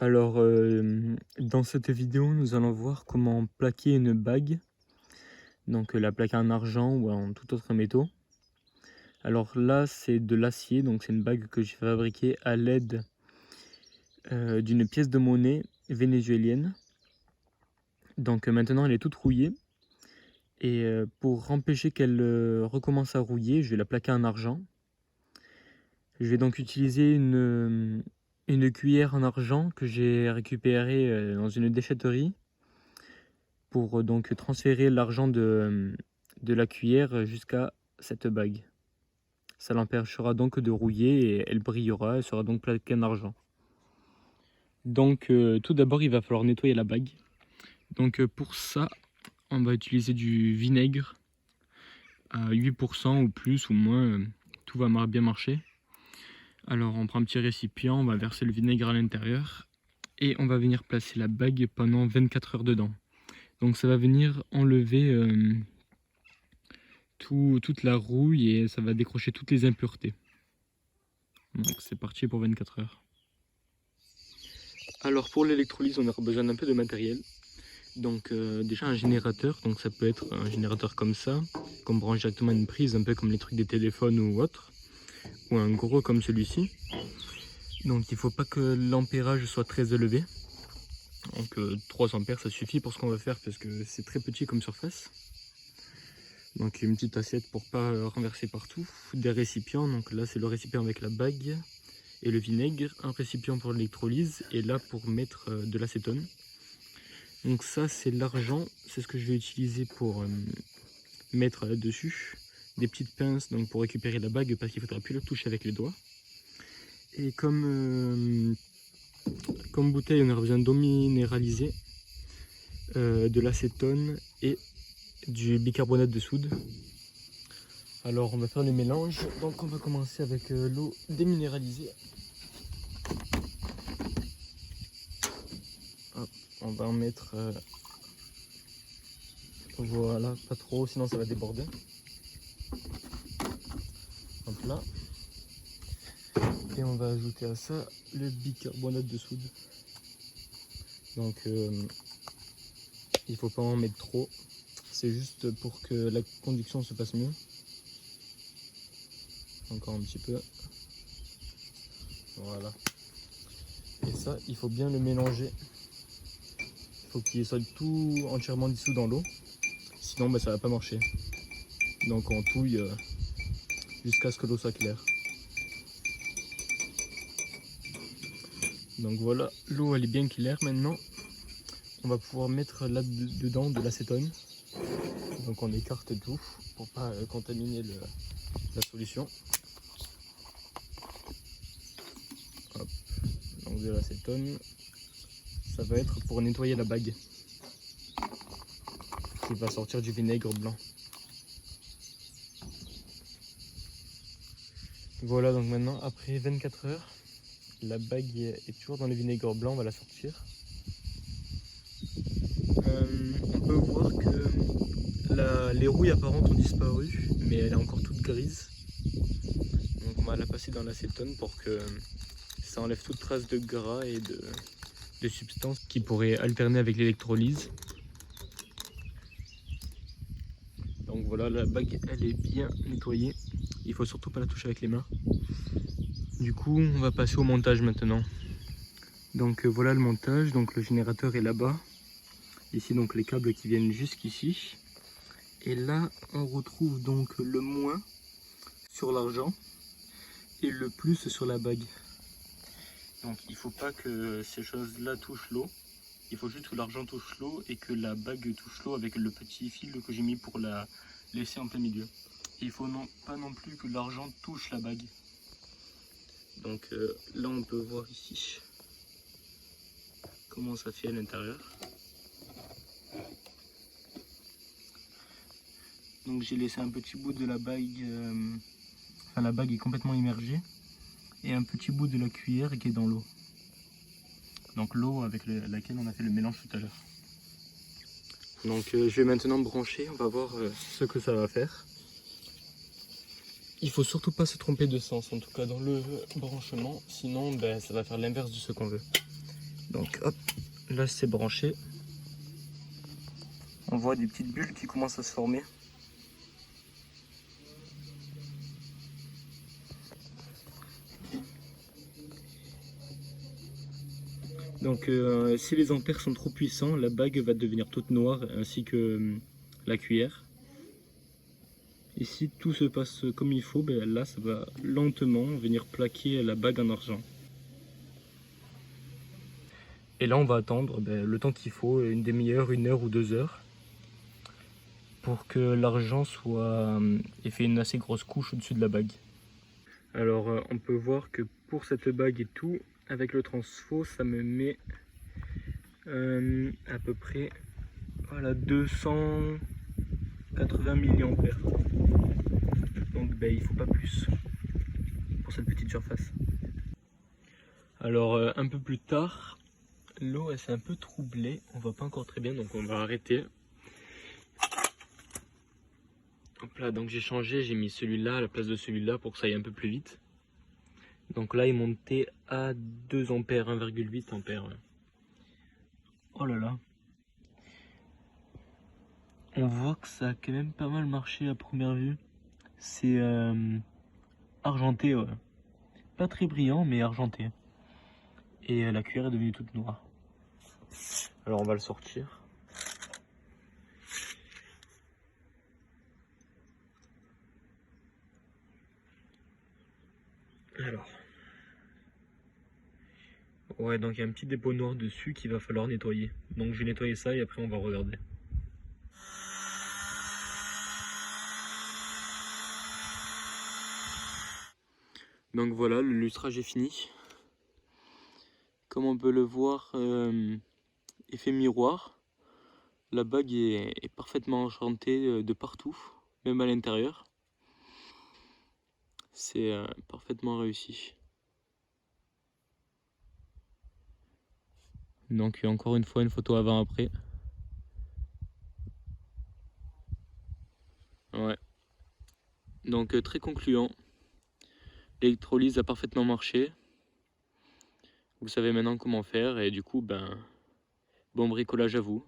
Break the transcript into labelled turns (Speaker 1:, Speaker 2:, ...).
Speaker 1: Alors, dans cette vidéo, nous allons voir comment plaquer une bague, donc la plaquer en argent ou en tout autre métaux. Alors là, c'est de l'acier, donc c'est une bague que j'ai fabriquée à l'aide d'une pièce de monnaie vénézuélienne. Donc maintenant, elle est toute rouillée et pour empêcher qu'elle recommence à rouiller, je vais la plaquer en argent. Je vais donc utiliser une cuillère en argent que j'ai récupérée dans une déchetterie pour donc transférer l'argent de la cuillère jusqu'à cette bague. Ça l'empêchera donc de rouiller et elle brillera, elle sera donc plaquée en argent. Donc tout d'abord, il va falloir nettoyer la bague. Donc pour ça, on va utiliser du vinaigre à 8% ou plus ou moins, tout va bien marcher. Alors on prend un petit récipient, on va verser le vinaigre à l'intérieur et on va venir placer la bague pendant 24 heures dedans. Donc ça va venir enlever toute la rouille et ça va décrocher toutes les impuretés. Donc c'est parti pour 24 heures. Alors pour l'électrolyse, on aura besoin d'un peu de matériel. Donc déjà un générateur, donc ça peut être un générateur comme ça, qu'on branche directement à une prise, un peu comme les trucs des téléphones ou autres, ou un gros comme celui-ci. Donc il ne faut pas que l'ampérage soit très élevé. Donc 3 ampères ça suffit pour ce qu'on va faire parce que c'est très petit comme surface. Donc une petite assiette pour pas renverser partout, des récipients, donc là c'est le récipient avec la bague et le vinaigre, un récipient pour l'électrolyse et là pour mettre de l'acétone. Donc ça c'est l'argent, c'est ce que je vais utiliser pour mettre là-dessus. Des petites pinces donc pour récupérer la bague parce qu'il ne faudra plus le toucher avec les doigts. Et comme bouteille on aura besoin d'eau minéralisée, de l'acétone et du bicarbonate de soude. Alors on va faire le mélange, donc on va commencer avec l'eau déminéralisée. Hop, on va en mettre, voilà, pas trop, sinon ça va déborder. Hop là. Et on va ajouter à ça le bicarbonate de soude. Donc il faut pas en mettre trop, c'est juste pour que la conduction se passe mieux. Encore un petit peu. Voilà. Et ça, il faut bien le mélanger. Il faut qu'il soit tout entièrement dissous dans l'eau. Sinon, ça va pas marcher. Donc on touille jusqu'à ce que l'eau soit claire. Donc voilà, l'eau elle est bien claire maintenant. On va pouvoir mettre là-dedans de l'acétone. Donc on écarte tout pour pas contaminer la solution. Hop. Donc de l'acétone, ça va être pour nettoyer la bague qui va sortir du vinaigre blanc. Voilà, donc maintenant après 24 heures, la bague est toujours dans le vinaigre blanc, on va la sortir. On peut voir que les rouilles apparentes ont disparu, mais elle est encore toute grise. Donc on va la passer dans l'acétone pour que ça enlève toute trace de gras et de substances qui pourraient alterner avec l'électrolyse. Donc voilà, la bague elle est bien nettoyée. Il faut surtout pas la toucher avec les mains. Du coup, on va passer au montage maintenant. Donc voilà le montage, donc le générateur est là-bas. Ici donc les câbles qui viennent jusqu'ici. Et là, on retrouve donc le moins sur l'argent et le plus sur la bague. Donc il ne faut pas que ces choses-là touchent l'eau. Il faut juste que l'argent touche l'eau et que la bague touche l'eau avec le petit fil que j'ai mis pour la laisser en plein milieu. Il ne faut pas non plus que l'argent touche la bague. Donc là on peut voir ici comment ça fait à l'intérieur. Donc j'ai laissé un petit bout de la bague, enfin la bague est complètement immergée, et un petit bout de la cuillère qui est dans l'eau. Donc l'eau avec laquelle on a fait le mélange tout à l'heure. Donc je vais maintenant brancher, on va voir ce que ça va faire. Il faut surtout pas se tromper de sens, en tout cas dans le branchement, sinon ça va faire l'inverse de ce qu'on veut. Donc hop, là c'est branché. On voit des petites bulles qui commencent à se former. Donc si les ampères sont trop puissants, la bague va devenir toute noire ainsi que la cuillère. Et si tout se passe comme il faut, ben là ça va lentement venir plaquer la bague en argent. Et là on va attendre le temps qu'il faut, une demi-heure, 1 heure ou 2 heures, pour que l'argent soit ait fait une assez grosse couche au-dessus de la bague. Alors on peut voir que pour cette bague et tout, avec le transfo, ça me met à peu près voilà, 280 milliampères. Donc il ne faut pas plus pour cette petite surface. Alors un peu plus tard, l'eau elle s'est un peu troublée, on voit pas encore très bien donc on va arrêter. Hop là, donc j'ai changé, j'ai mis celui-là à la place de celui-là pour que ça aille un peu plus vite. Donc là il est monté à 2 ampères, 1,8 ampères. Oh là là. On voit que ça a quand même pas mal marché à première vue. C'est argenté, ouais. Pas très brillant mais argenté. Et la cuillère est devenue toute noire. Alors on va le sortir. Alors. Ouais, donc il y a un petit dépôt noir dessus qu'il va falloir nettoyer. Donc je vais nettoyer ça et après on va regarder. Donc voilà, le lustrage est fini. Comme on peut le voir, effet miroir. La bague est parfaitement enchantée de partout, même à l'intérieur. C'est parfaitement réussi. Donc encore une fois une photo avant-après. Ouais. Donc très concluant. L'électrolyse a parfaitement marché. Vous savez maintenant comment faire et du coup bon bricolage à vous.